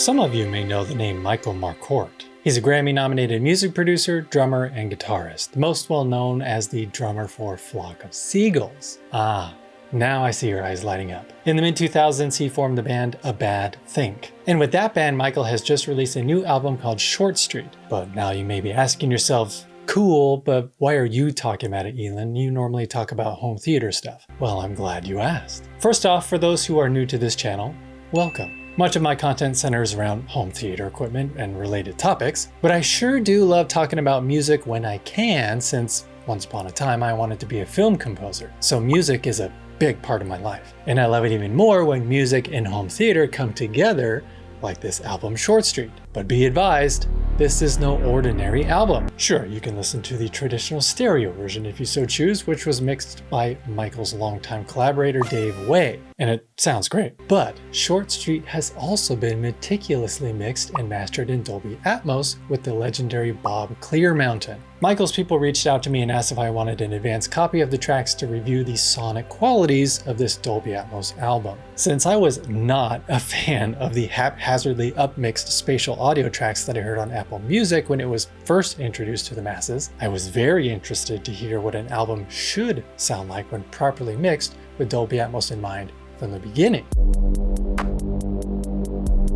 Some of you may know the name Michael Marquart. He's a Grammy-nominated music producer, drummer, and guitarist, most well known as the drummer for Flock of Seagulls. Ah, now I see your eyes lighting up. In the mid-2000s, he formed the band A Bad Think. And with that band, Michael has just released a new album called Short Street. But now you may be asking yourself, cool, but why are you talking about it, Elon? You normally talk about home theater stuff. Well, I'm glad you asked. First off, for those who are new to this channel, welcome. Much of my content centers around home theater equipment and related topics, but I sure do love talking about music when I can, since once upon a time I wanted to be a film composer. So music is a big part of my life. And I love it even more when music and home theater come together, like this album Short Street. But be advised, this is no ordinary album. Sure, you can listen to the traditional stereo version if you so choose, which was mixed by Michael's longtime collaborator Dave Way, and it sounds great. But Short Street has also been meticulously mixed and mastered in Dolby Atmos with the legendary Bob Clearmountain. Michael's people reached out to me and asked if I wanted an advanced copy of the tracks to review the sonic qualities of this Dolby Atmos album. Since I was not a fan of the haphazardly upmixed spatial audio tracks that I heard on Apple Music when it was first introduced to the masses, I was very interested to hear what an album should sound like when properly mixed with Dolby Atmos in mind from the beginning.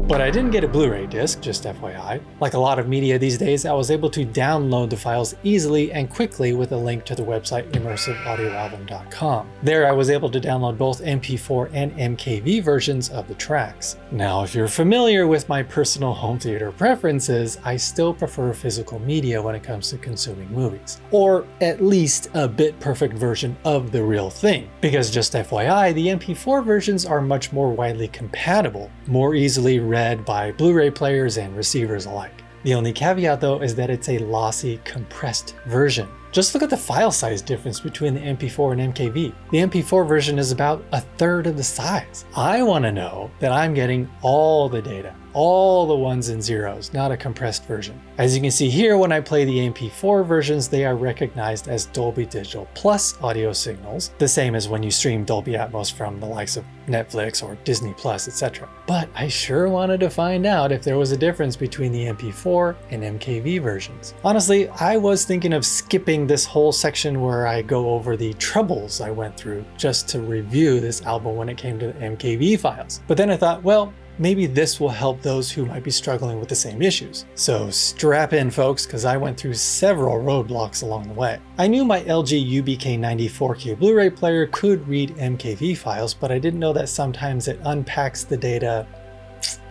But I didn't get a Blu-ray disc, just FYI. Like a lot of media these days, I was able to download the files easily and quickly with a link to the website immersiveaudioalbum.com. There I was able to download both MP4 and MKV versions of the tracks. Now, if you're familiar with my personal home theater preferences, I still prefer physical media when it comes to consuming movies. Or at least a bit perfect version of the real thing. Because just FYI, the MP4 versions are much more widely compatible, more easily read by Blu-ray players and receivers alike. The only caveat though is that it's a lossy, compressed version. Just look at the file size difference between the MP4 and MKV. The MP4 version is about a third of the size. I want to know that I'm getting all the data, all the ones and zeros, not a compressed version. As you can see here, when I play the MP4 versions, they are recognized as Dolby Digital Plus audio signals, the same as when you stream Dolby Atmos from the likes of Netflix or Disney Plus, etc. But I sure wanted to find out if there was a difference between the MP4 and MKV versions. Honestly, I was thinking of skipping this whole section where I go over the troubles I went through just to review this album when it came to the MKV files. But then I thought, well, maybe this will help those who might be struggling with the same issues. So strap in folks, because I went through several roadblocks along the way. I knew my LG UBK90 4K Blu-ray player could read MKV files, but I didn't know that sometimes it unpacks the data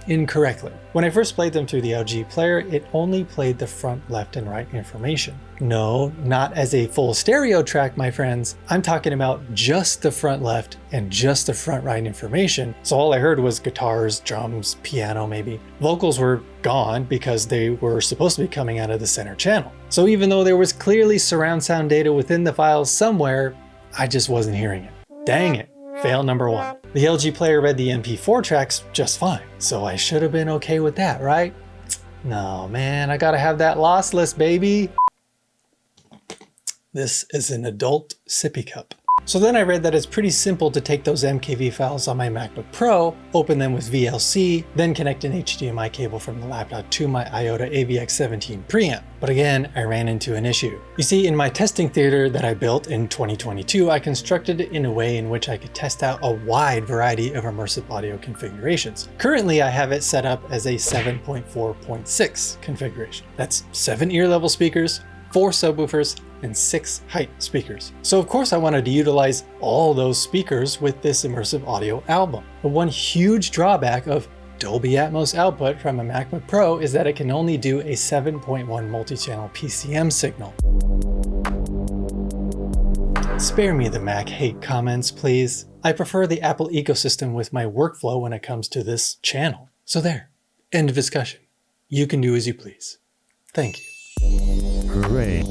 incorrectly. When I first played them through the LG player, it only played the front, left, and right information. No, not as a full stereo track, my friends. I'm talking about just the front left and just the front right information. So all I heard was guitars, drums, piano maybe. Vocals were gone because they were supposed to be coming out of the center channel. So even though there was clearly surround sound data within the files somewhere, I just wasn't hearing it. Dang it. Fail number one. The LG player read the MP4 tracks just fine, so I should have been okay with that, right? No, man, I gotta have that lossless, baby. This is an adult sippy cup. So then I read that it's pretty simple to take those MKV files on my MacBook Pro, open them with VLC, then connect an HDMI cable from the laptop to my IOTA AVX17 preamp. But again, I ran into an issue. You see, in my testing theater that I built in 2022, I constructed it in a way in which I could test out a wide variety of immersive audio configurations. Currently, I have it set up as a 7.4.6 configuration. That's 7 ear-level speakers, 4 subwoofers, and 6 height speakers. So of course I wanted to utilize all those speakers with this immersive audio album. But one huge drawback of Dolby Atmos output from a MacBook Pro is that it can only do a 7.1 multi-channel PCM signal. Spare me the Mac hate comments, please. I prefer the Apple ecosystem with my workflow when it comes to this channel. So there, end of discussion. You can do as you please. Thank you. Hooray.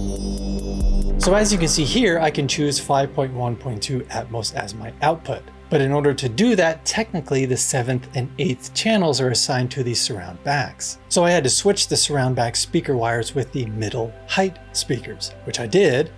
So as you can see here, I can choose 5.1.2 Atmos as my output. But in order to do that, technically the 7th and 8th channels are assigned to the surround backs. So I had to switch the surround back speaker wires with the middle height speakers, which I did.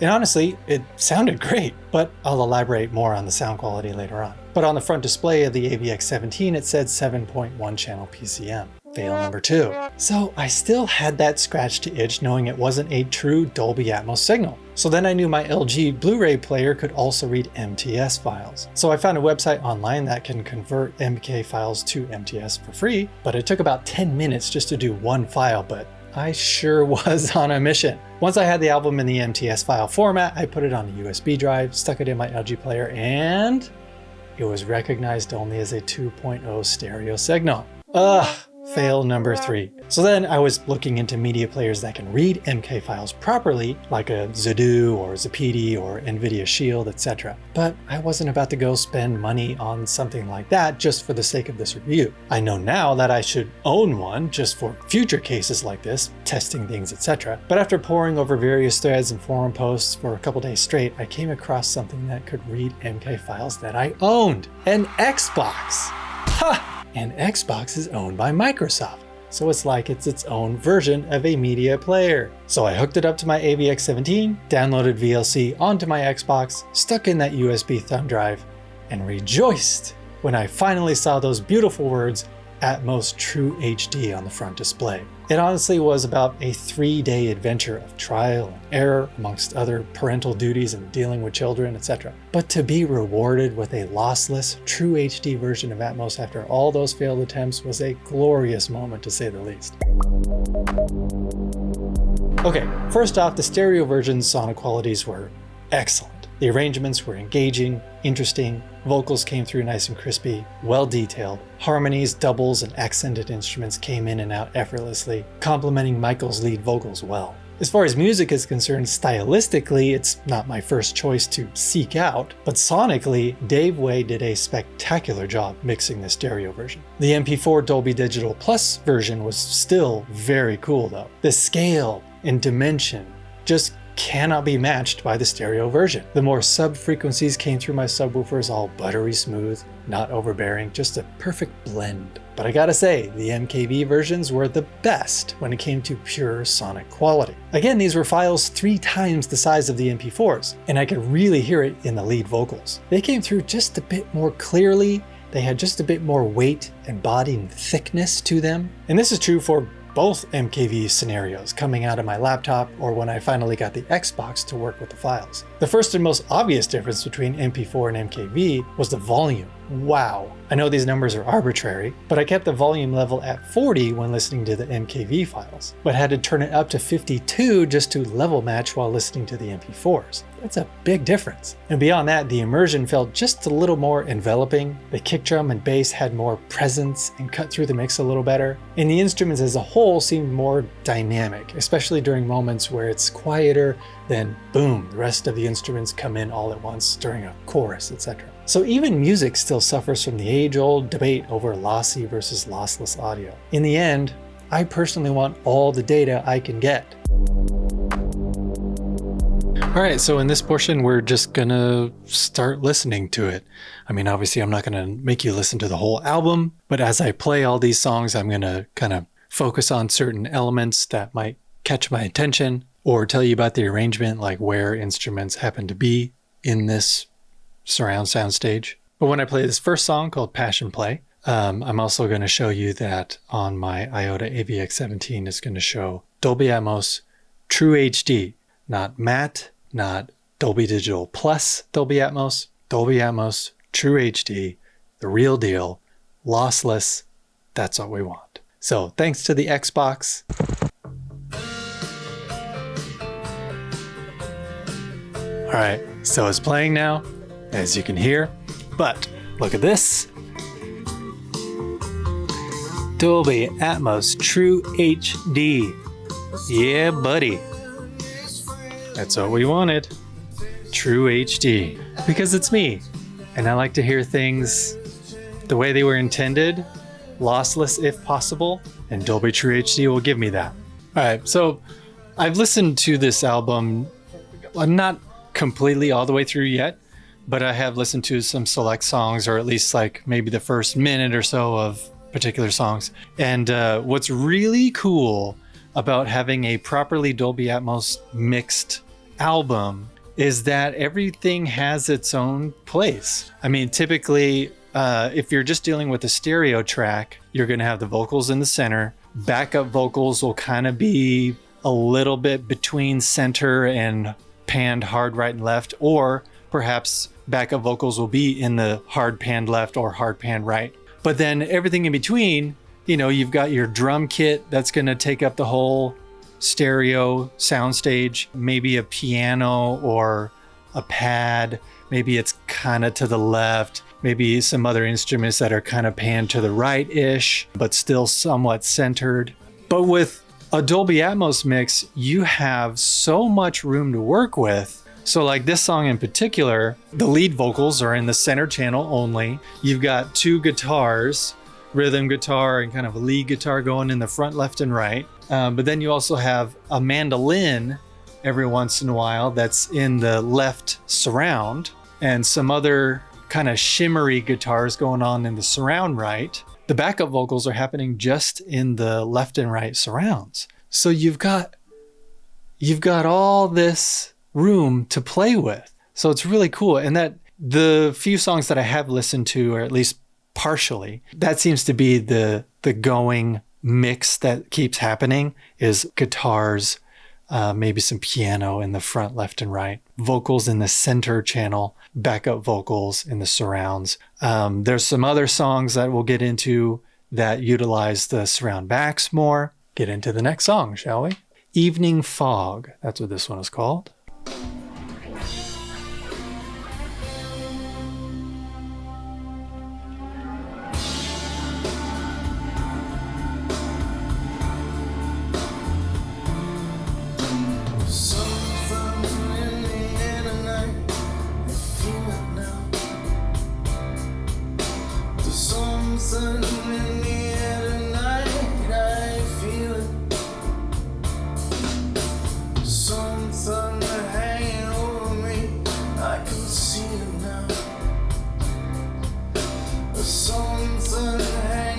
And honestly, it sounded great, but I'll elaborate more on the sound quality later on. But on the front display of the AVX17, it said 7.1 channel PCM. Fail number 2. So I still had that scratch to itch knowing it wasn't a true Dolby Atmos signal. So then I knew my LG Blu-ray player could also read MTS files. So I found a website online that can convert MK files to MTS for free, but it took about 10 minutes just to do one file, but I sure was on a mission. Once I had the album in the MTS file format, I put it on a USB drive, stuck it in my LG player, and it was recognized only as a 2.0 stereo signal. Ugh. Fail number 3. So then I was looking into media players that can read MK files properly, like a Zedu or Zapedi or NVIDIA Shield, etc. But I wasn't about to go spend money on something like that just for the sake of this review. I know now that I should own one just for future cases like this, testing things, etc. But after poring over various threads and forum posts for a couple days straight, I came across something that could read MK files that I owned. An Xbox! Ha! And Xbox is owned by Microsoft, so it's like it's its own version of a media player. So I hooked it up to my AVX17, downloaded VLC onto my Xbox, stuck in that USB thumb drive, and rejoiced when I finally saw those beautiful words, Atmos True HD, on the front display. It honestly was about a 3-day adventure of trial and error amongst other parental duties and dealing with children, etc. But to be rewarded with a lossless True HD version of Atmos after all those failed attempts was a glorious moment, to say the least. Okay, first off, the stereo version's sonic qualities were excellent. The arrangements were engaging, interesting, vocals came through nice and crispy, well detailed, harmonies, doubles, and accented instruments came in and out effortlessly, complementing Michael's lead vocals well. As far as music is concerned, stylistically, it's not my first choice to seek out, but sonically, Dave Way did a spectacular job mixing the stereo version. The MP4 Dolby Digital Plus version was still very cool though. The scale and dimension just cannot be matched by the stereo version. The more sub-frequencies came through my subwoofers all buttery smooth, not overbearing, just a perfect blend. But I gotta say, the MKV versions were the best when it came to pure sonic quality. Again, these were files 3 times the size of the MP4s, and I could really hear it in the lead vocals. They came through just a bit more clearly, they had just a bit more weight and body and thickness to them. And this is true for both MKV scenarios, coming out of my laptop or when I finally got the Xbox to work with the files. The first and most obvious difference between MP4 and MKV was the volume. Wow. I know these numbers are arbitrary, but I kept the volume level at 40 when listening to the MKV files, but had to turn it up to 52 just to level match while listening to the MP4s. That's a big difference. And beyond that, the immersion felt just a little more enveloping, the kick drum and bass had more presence and cut through the mix a little better, and the instruments as a whole seemed more dynamic, especially during moments where it's quieter, then boom, the rest of the instruments come in all at once during a chorus, etc. So even music still suffers from the age-old debate over lossy versus lossless audio. In the end, I personally want all the data I can get. Alright, so in this portion, we're just gonna start listening to it. I mean, obviously I'm not gonna make you listen to the whole album, but as I play all these songs, I'm gonna kind of focus on certain elements that might catch my attention, or tell you about the arrangement, like where instruments happen to be in this surround sound stage. But when I play this first song called Passion Play, I'm also going to show you that on my IOTA AVX17 it's going to show Dolby Atmos True HD, not matte, not Dolby Digital Plus Dolby Atmos True HD, the real deal, lossless. That's what we want. So thanks to the Xbox. All right, so it's playing now, as you can hear, but look at this. Dolby Atmos True HD. Yeah, buddy. That's what we wanted. True HD. Because it's me, and I like to hear things the way they were intended, lossless if possible, and Dolby True HD will give me that. All right, so I've listened to this album. I'm not completely all the way through yet, but I have listened to some select songs, or at least like maybe the first minute or so of particular songs. And what's really cool about having a properly Dolby Atmos mixed album is that everything has its own place. I mean, typically, if you're just dealing with a stereo track, you're going to have the vocals in the center. Backup vocals will kind of be a little bit between center and panned hard right and left, or perhaps backup vocals will be in the hard panned left or hard panned right. But then everything in between, you know, you've got your drum kit that's going to take up the whole stereo soundstage, maybe a piano or a pad, maybe it's kind of to the left, maybe some other instruments that are kind of panned to the right-ish, but still somewhat centered. But with a Dolby Atmos mix, you have so much room to work with. So like this song in particular, the lead vocals are in the center channel only. You've got two guitars, rhythm guitar and kind of a lead guitar going in the front, left, and right. But then you also have a mandolin every once in a while that's in the left surround, and some other kind of shimmery guitars going on in the surround right. The backup vocals are happening just in the left and right surrounds. So you've got all this room to play with. So it's really cool. And that the few songs that I have listened to, or at least partially, that seems to be the going mix that keeps happening, is guitars, maybe some piano in the front, left, and right, vocals in the center channel, backup vocals in the surrounds. There's some other songs that we'll get into that utilize the surround backs more. Get into the next song, shall we? Evening Fog. That's what this one is called.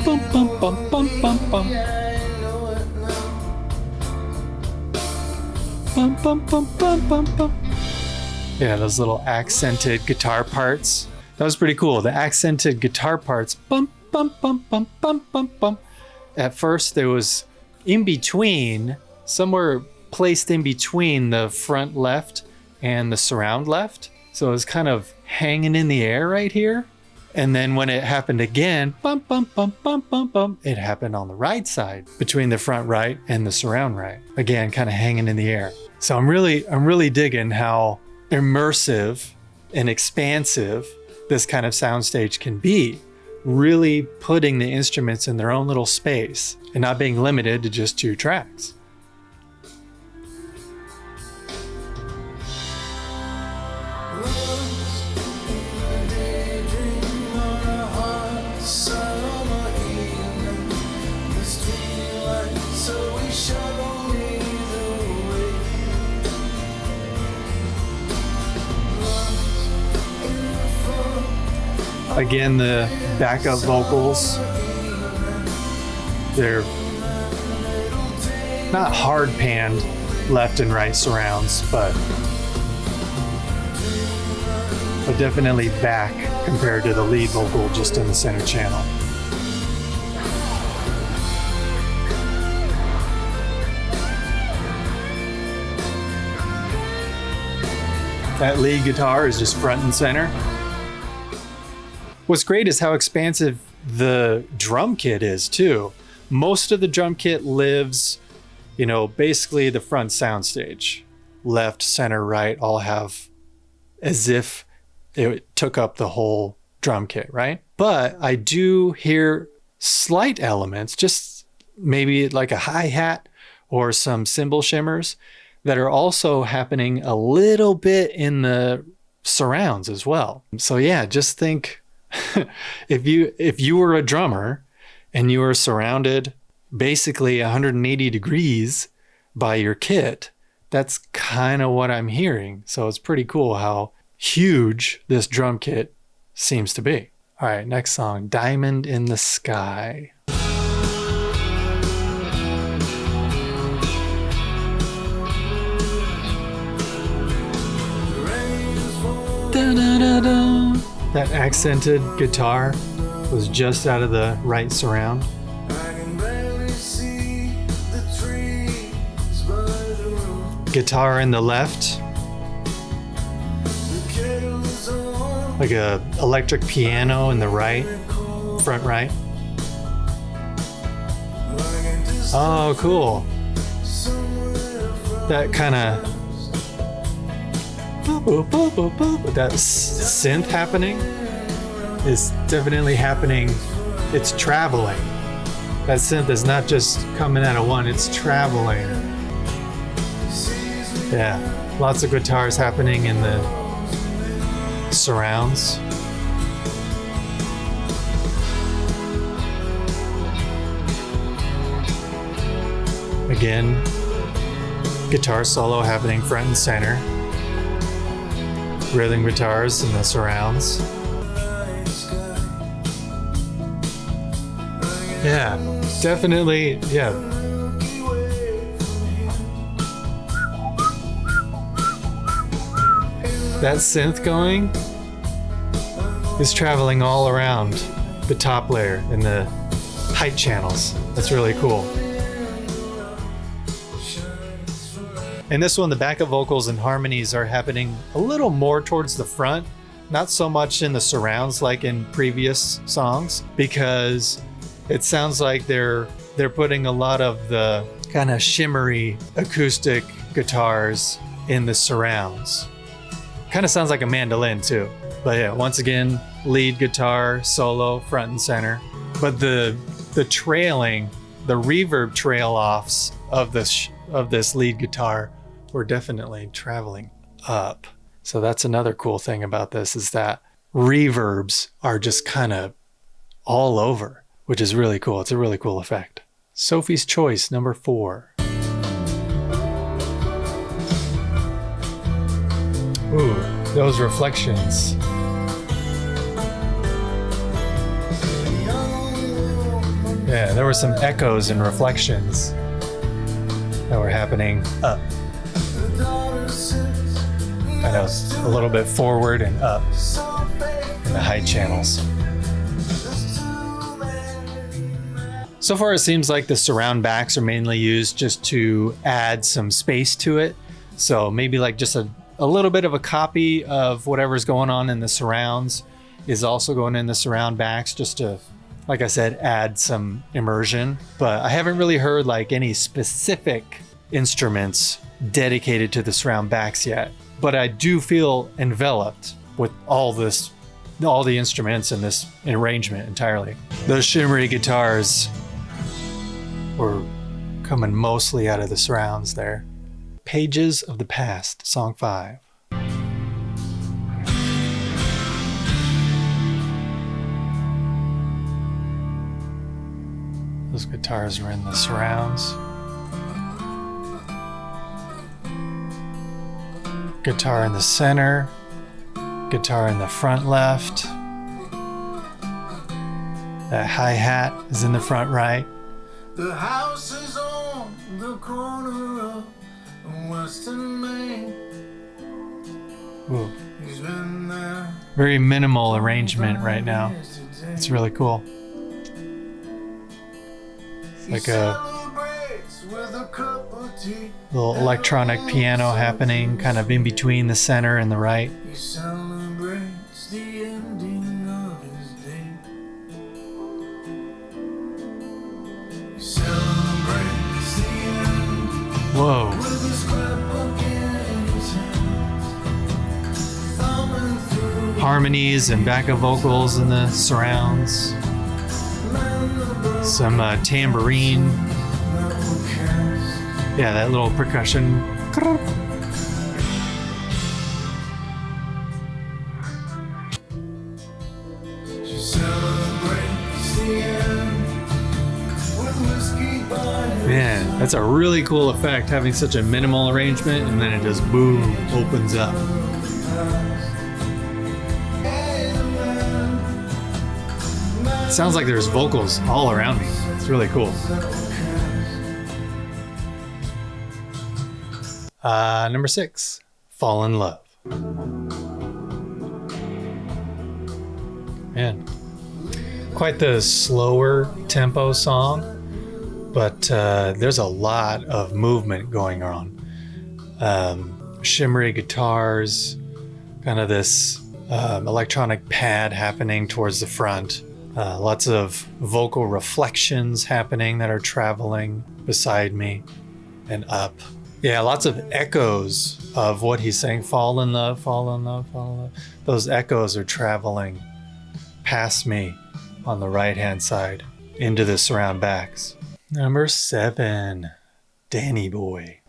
Bum, bum, bum, bum, bum, bum. Bum, bum, bum, bum, bum, bum. Yeah, those little accented guitar parts. That was pretty cool. The accented guitar parts. Bum, bum, bum, bum, bum, bum, bum. At first, there was in between, somewhere placed in between the front left and the surround left. So it was kind of hanging in the air right here. And then when it happened again, bump, bump, bump, bump, bump, bump, it happened on the right side between the front right and the surround right. Again, kind of hanging in the air. So I'm really digging how immersive and expansive this kind of soundstage can be. Really putting the instruments in their own little space and not being limited to just two tracks. Again, the backup vocals, they're not hard panned left and right surrounds, but definitely back compared to the lead vocal just in the center channel. That lead guitar is just front and center. What's great is how expansive the drum kit is too. Most of the drum kit lives, you know, basically the front soundstage. Left, center, right, all have as if it took up the whole drum kit, right? But I do hear slight elements, just maybe like a hi-hat or some cymbal shimmers that are also happening a little bit in the surrounds as well. So yeah, just think, if you were a drummer and you were surrounded basically 180 degrees by your kit, that's kind of what I'm hearing. So it's pretty cool how huge this drum kit seems to be. All right, next song, Diamond in the Sky. Da-da-da. That accented guitar was just out of the right surround. Guitar in the left. Like a electric piano in the right, front right. Oh, cool. That kind of that synth happening is definitely happening. It's traveling. That synth is not just coming out of one, it's traveling. Yeah, lots of guitars happening in the surrounds. Again, guitar solo happening front and center. Rhythm guitars in the surrounds. Yeah, definitely, yeah. That synth going is traveling all around the top layer in the height channels. That's really cool. In this one, the backup vocals and harmonies are happening a little more towards the front, not so much in the surrounds like in previous songs, because it sounds like they're putting a lot of the kind of shimmery acoustic guitars in the surrounds. Kind of sounds like a mandolin too. But yeah, once again, lead guitar, solo, front and center. But the trailing, the reverb trail offs of this lead guitar were definitely traveling up. So that's another cool thing about this, is that reverbs are just kind of all over, which is really cool. It's a really cool effect. Sophie's Choice, number 4. Ooh, those reflections. Yeah, there were some echoes and reflections that were happening up. Kind of a little bit forward and up in the height channels. So far, it seems like the surround backs are mainly used just to add some space to it. So maybe like just a little bit of a copy of whatever's going on in the surrounds is also going in the surround backs, just to, like I said, add some immersion. But I haven't really heard like any specific instruments dedicated to the surround backs yet. But I do feel enveloped with all the instruments in this arrangement entirely. Those shimmery guitars were coming mostly out of the surrounds there. Pages of the Past, Song 5. Those guitars were in the surrounds. Guitar in the center. Guitar in the front left. That hi-hat is in the front right. The house is on the corner of Western Main. Ooh. Very minimal arrangement right now. It's really cool. Like a little electronic piano happening kind of in between the center and the right. He celebrates the ending of his day. He celebrates the end. Whoa. With a scrapbook in his hand, thumbing through Harmonies and backup vocals in the surrounds. Some tambourine. Yeah, that little percussion. She celebrates the end with whiskey by her. Man, that's a really cool effect, having such a minimal arrangement and then it just boom, opens up. It sounds like there's vocals all around me. It's really cool. Number 6, Fall in Love. Man, quite the slower tempo song, but there's a lot of movement going on. Shimmery guitars, kind of this electronic pad happening towards the front. Lots of vocal reflections happening that are traveling beside me and up. Yeah, lots of echoes of what he's saying. Fall in love, fall in love, fall in love. Those echoes are traveling past me on the right-hand side into the surround backs. Number 7, Danny Boy.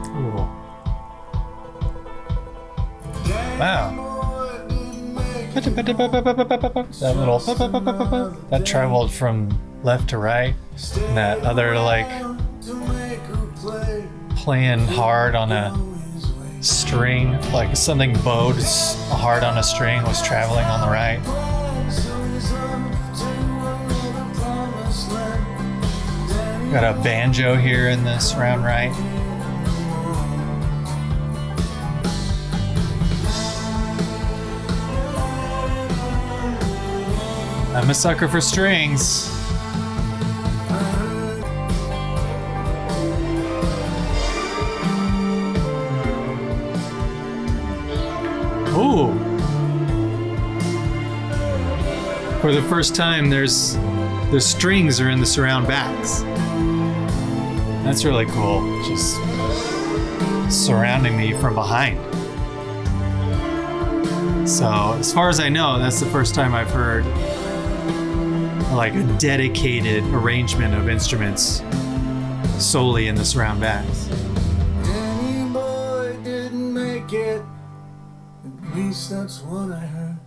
Cool. Wow. That little that traveled from left to right, and that other like playing hard on a string, like something bowed hard on a string was traveling on the right. Got a banjo here in the surround right. I'm a sucker for strings. Ooh. For the first time, the strings are in the surround backs. That's really cool. Just surrounding me from behind. So, as far as I know, that's the first time I've heard like a dedicated arrangement of instruments solely in the surround backs. Danny Boy didn't make it. At least that's what I heard.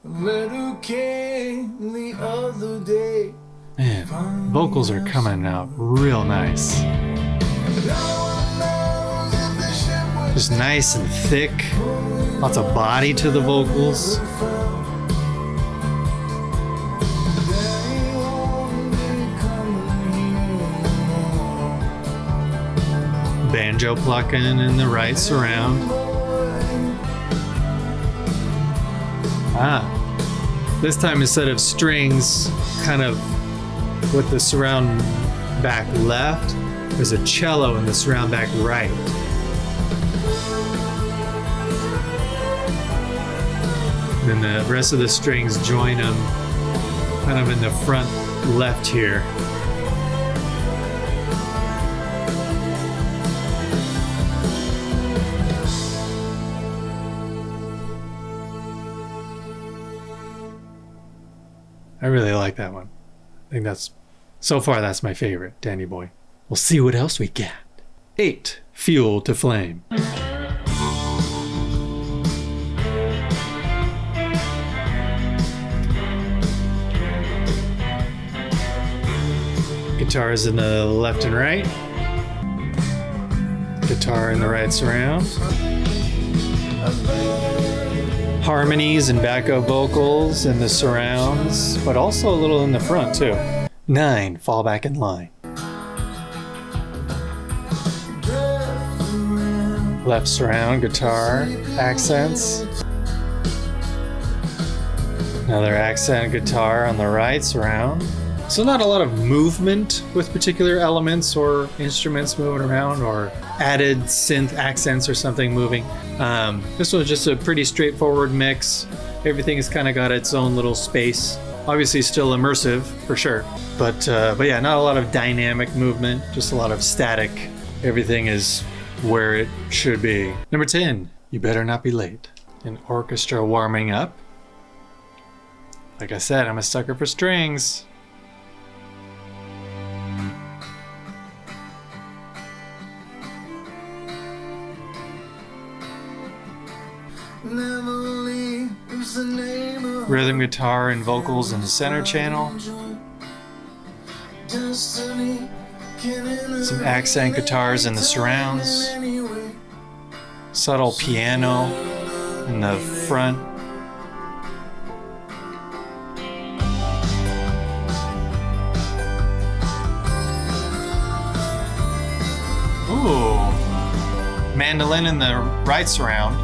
A letter came the other day. Man, vocals are coming out real nice. Just nice and thick. Lots of body to the vocals. Banjo plucking in the right surround. This time instead of strings, kind of with the surround back left, there's a cello in the surround back right. And then the rest of the strings join them kind of in the front left here. I really like that one. I think so far that's my favorite, Danny Boy. We'll see what else we got. 8, Fuel to Flame. Guitars in the left and right. Guitar in the right surround. Harmonies and backup vocals in the surrounds, but also a little in the front too. 9, Fall Back in Line. Left surround, guitar, accents. Another accent guitar on the right surround. So not a lot of movement with particular elements or instruments moving around or added synth accents or something moving. This was just a pretty straightforward mix. Everything has kind of got its own little space. Obviously still immersive for sure, but yeah, not a lot of dynamic movement, just a lot of static. Everything is where it should be. Number 10, You Better Not Be Late. An orchestra warming up. Like I said, I'm a sucker for strings. Rhythm guitar and vocals in the center channel. Some accent guitars in the surrounds. Subtle piano in the front. Ooh. Mandolin in the right surround.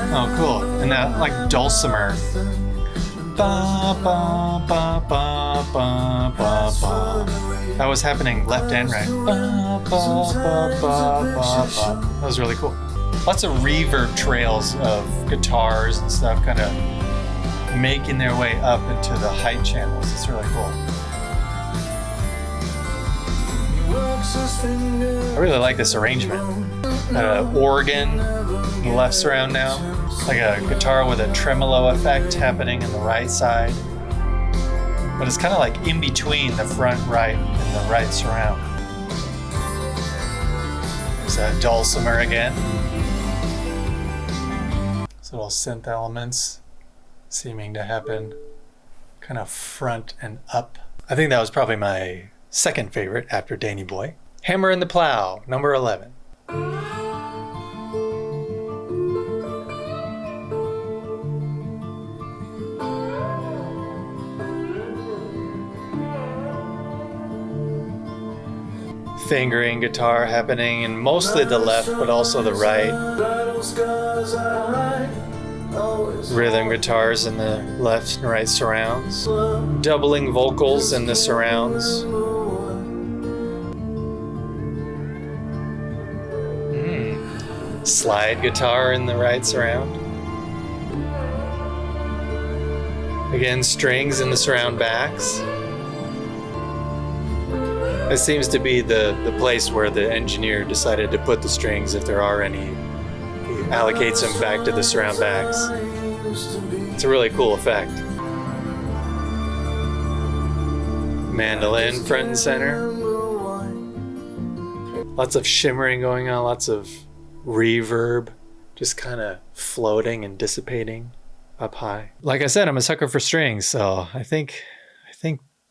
Oh, cool. And that like dulcimer. Ba, ba, ba, ba, ba, ba, ba. That was happening left and right. Ba, ba, ba, ba, ba, ba. That was really cool. Lots of reverb trails of guitars and stuff kind of making their way up into the height channels. It's really cool. I really like this arrangement. Organ in the left surround now. Like a guitar with a tremolo effect happening in the right side. But it's kind of like in between the front right and the right surround. There's that dulcimer again. These little synth elements seeming to happen kind of front and up. I think that was probably my second favorite after Danny Boy. Hammer in the Plow, number 11. Fingering guitar happening in mostly the left, but also the right. Rhythm guitars in the left and right surrounds. Doubling vocals in the surrounds. Slide guitar in the right surround. Again, strings in the surround backs. It seems to be the place where the engineer decided to put the strings, if there are any. He allocates them back to the surround backs. It's a really cool effect. Mandolin front and center. Lots of shimmering going on, lots of reverb, just kind of floating and dissipating up high. Like I said, I'm a sucker for strings, so I think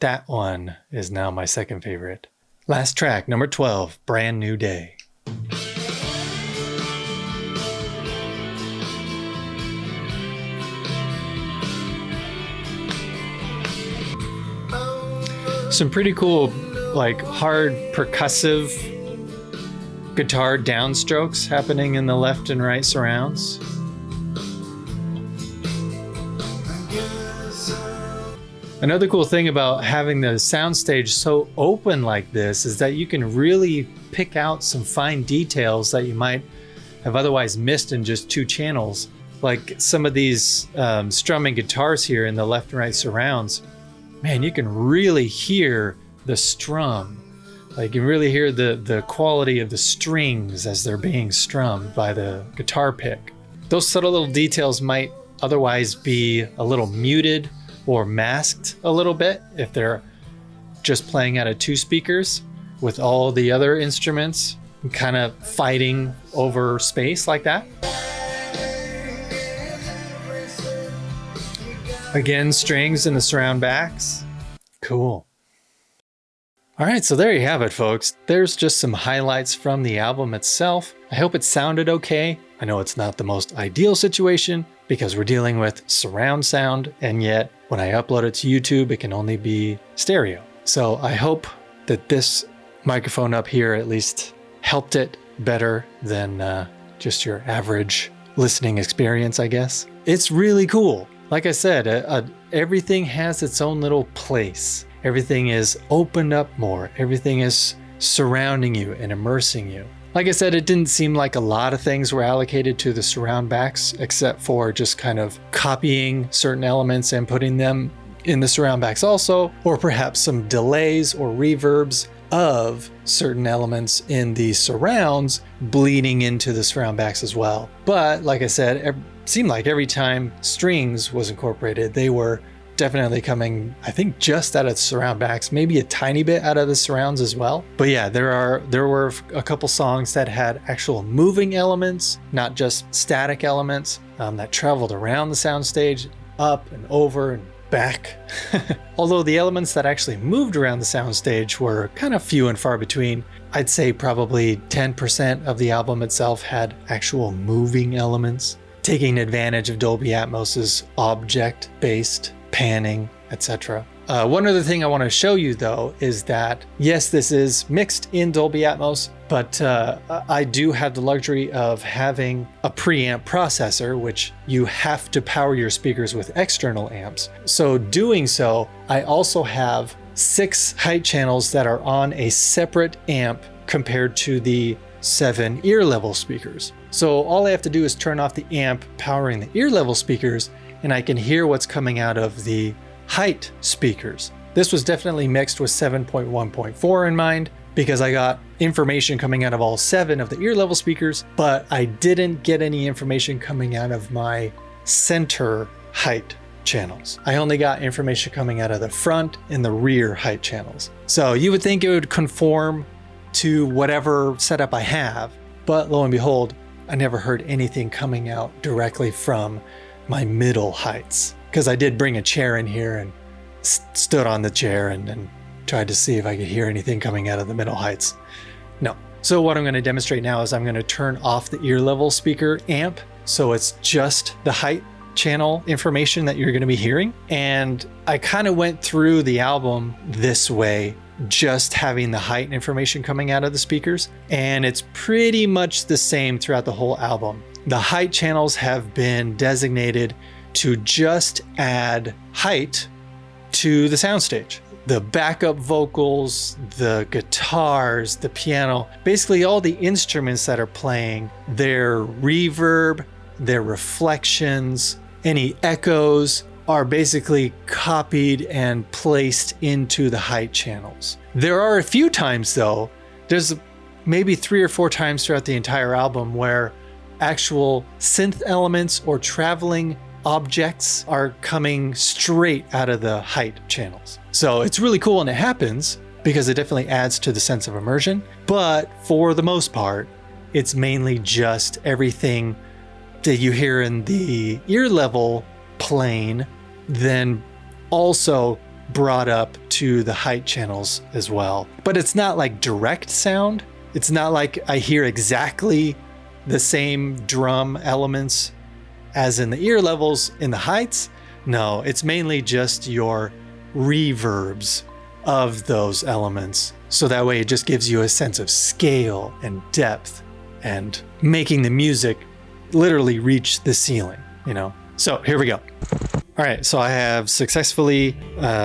that one is now my second favorite. Last track, number 12, Brand New Day. Some pretty cool, like hard percussive guitar downstrokes happening in the left and right surrounds. Another cool thing about having the soundstage so open like this is that you can really pick out some fine details that you might have otherwise missed in just two channels. Like some of these strumming guitars here in the left and right surrounds, man, you can really hear the strum. Like you can really hear the quality of the strings as they're being strummed by the guitar pick. Those subtle little details might otherwise be a little muted or masked a little bit if they're just playing out of two speakers with all the other instruments kind of fighting over space like that. Again, strings in the surround backs. Cool. All right, so there you have it, folks. There's just some highlights from the album itself. I hope it sounded okay. I know it's not the most ideal situation because we're dealing with surround sound, and yet when I upload it to YouTube, it can only be stereo. So I hope that this microphone up here at least helped it better than just your average listening experience, I guess. It's really cool. Like I said, everything has its own little place. Everything is opened up more. Everything is surrounding you and immersing you. Like I said, it didn't seem like a lot of things were allocated to the surround backs, except for just kind of copying certain elements and putting them in the surround backs also, or perhaps some delays or reverbs of certain elements in the surrounds bleeding into the surround backs as well. But like I said, it seemed like every time strings was incorporated, they were definitely coming, I think, just out of the surround backs, maybe a tiny bit out of the surrounds as well. But yeah, there were a couple songs that had actual moving elements, not just static elements, that traveled around the soundstage, up and over and back. Although the elements that actually moved around the soundstage were kind of few and far between. I'd say probably 10% of the album itself had actual moving elements, taking advantage of Dolby Atmos's object-based panning, etc. One other thing I want to show you though is that yes, this is mixed in Dolby Atmos, but I do have the luxury of having a preamp processor, which you have to power your speakers with external amps. So doing so, I also have 6 height channels that are on a separate amp compared to the 7 ear level speakers. So all I have to do is turn off the amp powering the ear level speakers, and I can hear what's coming out of the height speakers. This was definitely mixed with 7.1.4 in mind because I got information coming out of all 7 of the ear level speakers, but I didn't get any information coming out of my center height channels. I only got information coming out of the front and the rear height channels. So you would think it would conform to whatever setup I have, but lo and behold, I never heard anything coming out directly from my middle heights. Because I did bring a chair in here and stood on the chair and tried to see if I could hear anything coming out of the middle heights. No. So what I'm going to demonstrate now is I'm going to turn off the ear level speaker amp, so it's just the height channel information that you're going to be hearing. And I kind of went through the album this way, just having the height information coming out of the speakers, and it's pretty much the same throughout the whole album. The height channels have been designated to just add height to the soundstage. The backup vocals, the guitars, the piano, basically all the instruments that are playing, their reverb, their reflections, any echoes are basically copied and placed into the height channels. There are a few times though, there's maybe 3 or 4 times throughout the entire album where actual synth elements or traveling objects are coming straight out of the height channels. So it's really cool when it happens because it definitely adds to the sense of immersion. But for the most part, it's mainly just everything that you hear in the ear level plane, then also brought up to the height channels as well. But it's not like direct sound. It's not like I hear exactly the same drum elements as in the ear levels in the heights. No, it's mainly just your reverbs of those elements. So that way it just gives you a sense of scale and depth and making the music literally reach the ceiling, you know? So here we go. All right, so I have successfully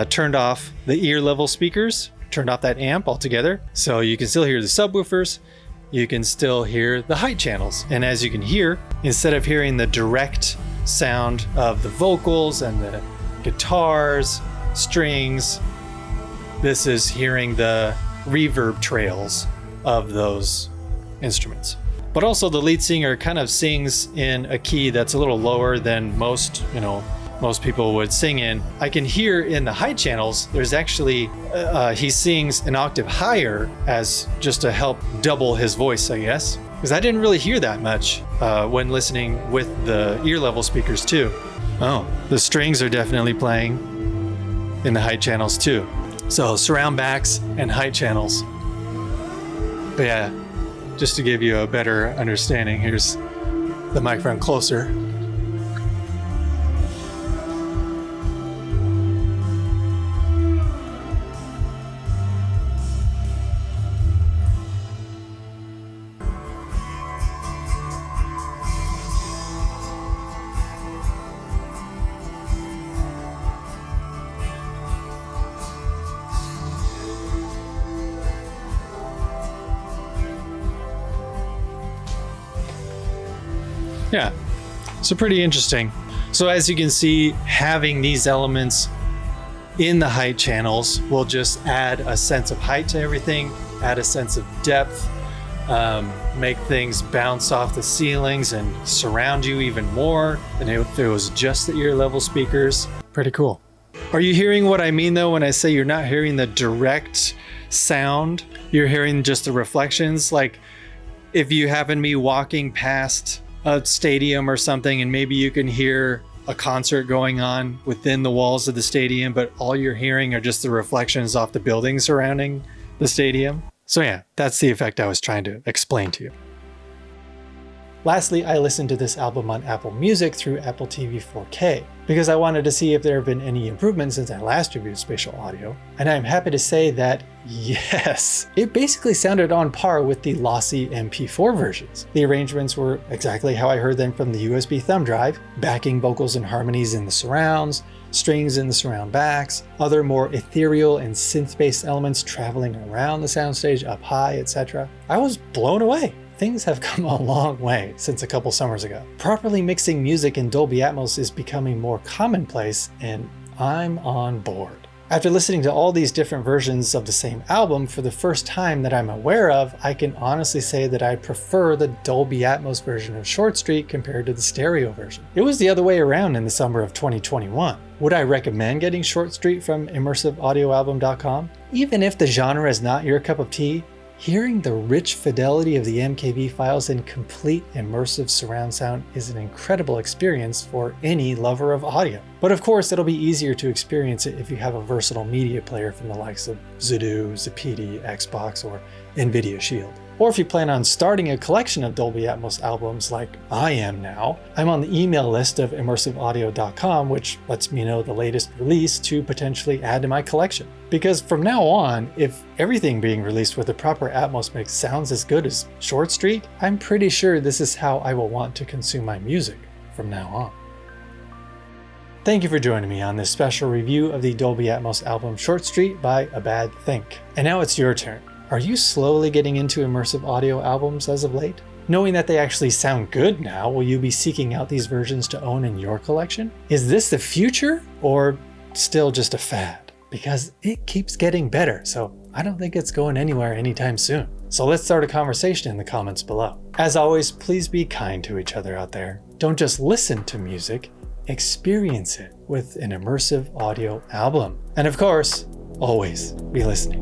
turned off the ear level speakers, turned off that amp altogether. So you can still hear the subwoofers. You can still hear the height channels. And as you can hear, instead of hearing the direct sound of the vocals and the guitars, strings, this is hearing the reverb trails of those instruments. But also the lead singer kind of sings in a key that's a little lower than most people would sing in. I can hear in the height channels, there's actually, he sings an octave higher as just to help double his voice, I guess. Because I didn't really hear that much when listening with the ear level speakers too. Oh, the strings are definitely playing in the height channels too. So surround backs and height channels. But yeah, just to give you a better understanding, here's the microphone closer. Yeah, so pretty interesting. So as you can see, having these elements in the height channels will just add a sense of height to everything, add a sense of depth, make things bounce off the ceilings and surround you even more than if it was just the ear level speakers. Pretty cool. Are you hearing what I mean though when I say you're not hearing the direct sound? You're hearing just the reflections. Like if you happen to be walking past a stadium or something and maybe you can hear a concert going on within the walls of the stadium, but all you're hearing are just the reflections off the buildings surrounding the stadium. So yeah, that's the effect I was trying to explain to you. Lastly, I listened to this album on Apple Music through Apple TV 4K, because I wanted to see if there have been any improvements since I last reviewed Spatial Audio, and I'm happy to say that yes! It basically sounded on par with the lossy MP4 versions. The arrangements were exactly how I heard them from the USB thumb drive, backing vocals and harmonies in the surrounds, strings in the surround backs, other more ethereal and synth-based elements traveling around the soundstage up high, etc. I was blown away. Things have come a long way since a couple summers ago. Properly mixing music in Dolby Atmos is becoming more commonplace, and I'm on board. After listening to all these different versions of the same album for the first time that I'm aware of, I can honestly say that I prefer the Dolby Atmos version of Short Street compared to the stereo version. It was the other way around in the summer of 2021. Would I recommend getting Short Street from immersiveaudioalbum.com? Even if the genre is not your cup of tea, hearing the rich fidelity of the MKV files in complete immersive surround sound is an incredible experience for any lover of audio. But of course, it'll be easier to experience it if you have a versatile media player from the likes of Zudu, Zapiti, Xbox, or Nvidia Shield. Or if you plan on starting a collection of Dolby Atmos albums like I am now, I'm on the email list of immersiveaudio.com, which lets me know the latest release to potentially add to my collection. Because from now on, if everything being released with a proper Atmos mix sounds as good as Short Street, I'm pretty sure this is how I will want to consume my music from now on. Thank you for joining me on this special review of the Dolby Atmos album Short Street by A Bad Think. And now it's your turn. Are you slowly getting into immersive audio albums as of late? Knowing that they actually sound good now, will you be seeking out these versions to own in your collection? Is this the future or still just a fad? Because it keeps getting better, so I don't think it's going anywhere anytime soon. So let's start a conversation in the comments below. As always, please be kind to each other out there. Don't just listen to music, experience it with an immersive audio album. And of course, always be listening.